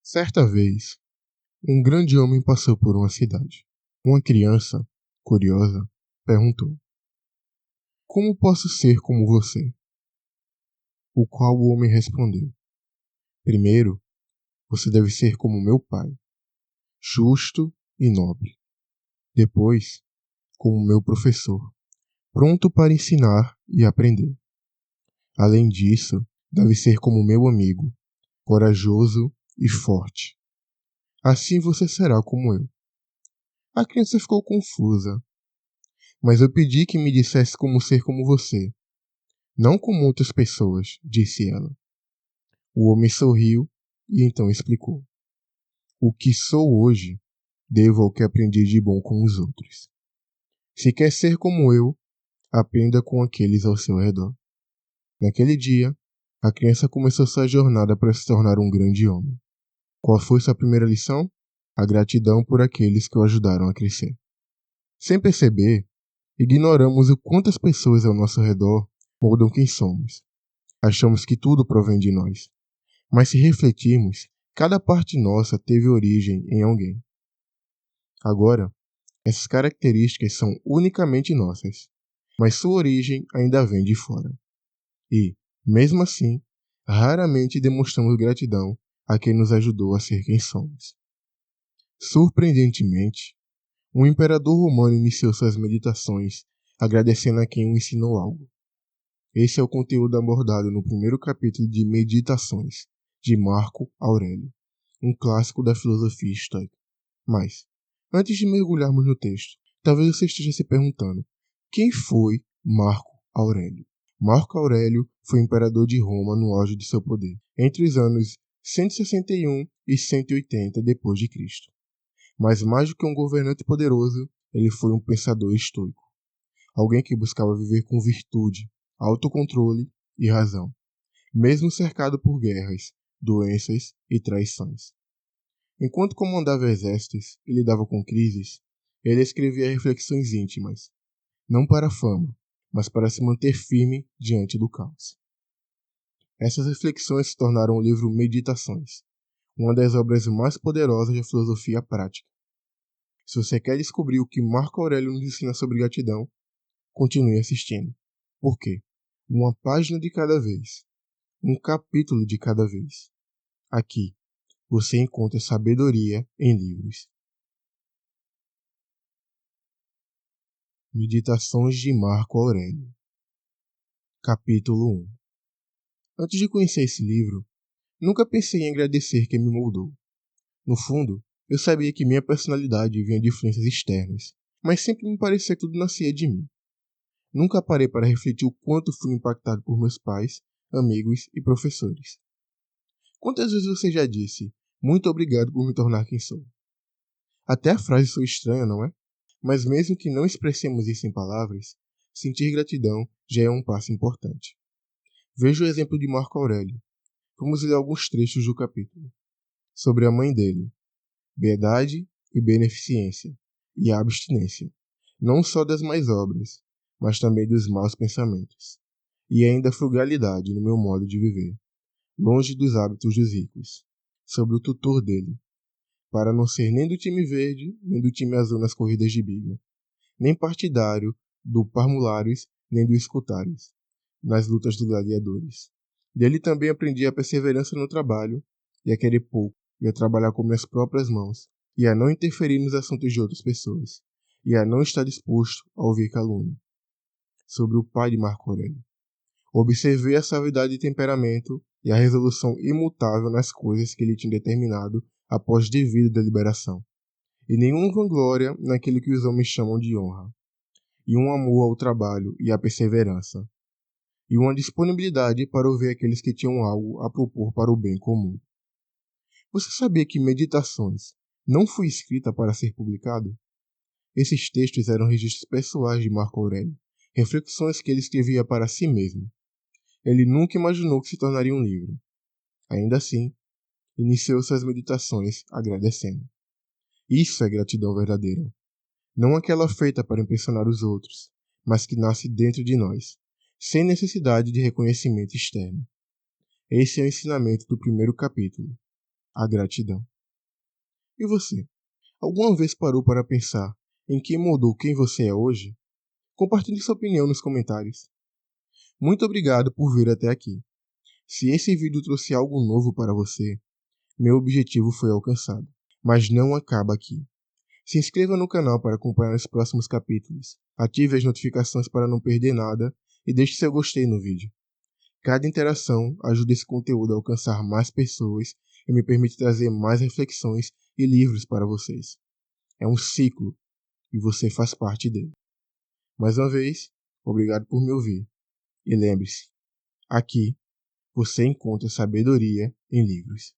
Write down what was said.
Certa vez, um grande homem passou por uma cidade. Uma criança, curiosa, perguntou: Como posso ser como você? O qual o homem respondeu: Primeiro, você deve ser como meu pai, justo e nobre. Depois, como meu professor, pronto para ensinar e aprender. Além disso, deve ser como meu amigo, corajoso e forte. Assim você será como eu. A criança ficou confusa, mas eu pedi que me dissesse como ser como você, não como outras pessoas, disse ela. O homem sorriu e então explicou: O que sou hoje, devo ao que aprendi de bom com os outros. Se quer ser como eu, aprenda com aqueles ao seu redor. Naquele dia, a criança começou sua jornada para se tornar um grande homem. Qual foi sua primeira lição? A gratidão por aqueles que o ajudaram a crescer. Sem perceber, ignoramos o quanto as pessoas ao nosso redor moldam quem somos. Achamos que tudo provém de nós. Mas se refletirmos, cada parte nossa teve origem em alguém. Agora, essas características são unicamente nossas, mas sua origem ainda vem de fora. E, mesmo assim, raramente demonstramos gratidão a quem nos ajudou a ser quem somos. Surpreendentemente, um imperador romano iniciou suas meditações agradecendo a quem o ensinou algo. Esse é o conteúdo abordado no primeiro capítulo de Meditações, de Marco Aurélio, um clássico da filosofia estoica. Mas, antes de mergulharmos no texto, talvez você esteja se perguntando: quem foi Marco Aurélio? Marco Aurélio foi imperador de Roma no auge de seu poder, entre os anos 161 e 180 d.C. Mas mais do que um governante poderoso, ele foi um pensador estoico, alguém que buscava viver com virtude, autocontrole e razão, mesmo cercado por guerras, doenças e traições. Enquanto comandava exércitos e lidava com crises, ele escrevia reflexões íntimas, não para a fama, mas para se manter firme diante do caos. Essas reflexões se tornaram o livro Meditações, uma das obras mais poderosas da filosofia prática. Se você quer descobrir o que Marco Aurélio nos ensina sobre gratidão, continue assistindo. Por quê? Uma página de cada vez, um capítulo de cada vez. Aqui, você encontra sabedoria em livros. Meditações de Marco Aurélio. Capítulo 1. Antes de conhecer esse livro, nunca pensei em agradecer quem me moldou. No fundo, eu sabia que minha personalidade vinha de influências externas, mas sempre me parecia que tudo nascia de mim. Nunca parei para refletir o quanto fui impactado por meus pais, amigos e professores. Quantas vezes você já disse, muito obrigado por me tornar quem sou? Até a frase soa estranha, não é? Mas mesmo que não expressemos isso em palavras, sentir gratidão já é um passo importante. Veja o exemplo de Marco Aurélio. Vamos ler alguns trechos do capítulo. Sobre a mãe dele, piedade e beneficência, e a abstinência, não só das más obras, mas também dos maus pensamentos, e ainda a frugalidade no meu modo de viver, longe dos hábitos dos ricos, sobre o tutor dele, para não ser nem do time verde, nem do time azul nas corridas de biga, nem partidário do Parmulares, nem do Escutares, nas lutas dos gladiadores. Dele também aprendi a perseverança no trabalho, e a querer pouco, e a trabalhar com minhas próprias mãos, e a não interferir nos assuntos de outras pessoas, e a não estar disposto a ouvir calúnia. Sobre o pai de Marco Aurélio. Observei a suavidade de temperamento e a resolução imutável nas coisas que ele tinha determinado após devida deliberação, e nenhuma vanglória naquilo que os homens chamam de honra, e um amor ao trabalho e à perseverança, e uma disponibilidade para ouvir aqueles que tinham algo a propor para o bem comum. Você sabia que Meditações não foi escrita para ser publicado? Esses textos eram registros pessoais de Marco Aurélio, reflexões que ele escrevia para si mesmo. Ele nunca imaginou que se tornaria um livro. Ainda assim, iniciou suas meditações agradecendo. Isso é gratidão verdadeira. Não aquela feita para impressionar os outros, mas que nasce dentro de nós, sem necessidade de reconhecimento externo. Esse é o ensinamento do primeiro capítulo. a gratidão. E você? Alguma vez parou para pensar em quem moldou quem você é hoje? Compartilhe sua opinião nos comentários. Muito obrigado por vir até aqui. Se esse vídeo trouxe algo novo para você, meu objetivo foi alcançado. Mas não acaba aqui. Se inscreva no canal para acompanhar os próximos capítulos. Ative as notificações para não perder nada e deixe seu gostei no vídeo. Cada interação ajuda esse conteúdo a alcançar mais pessoas e me permite trazer mais reflexões e livros para vocês. É um ciclo e você faz parte dele. Mais uma vez, obrigado por me ouvir. E lembre-se, aqui você encontra sabedoria em livros.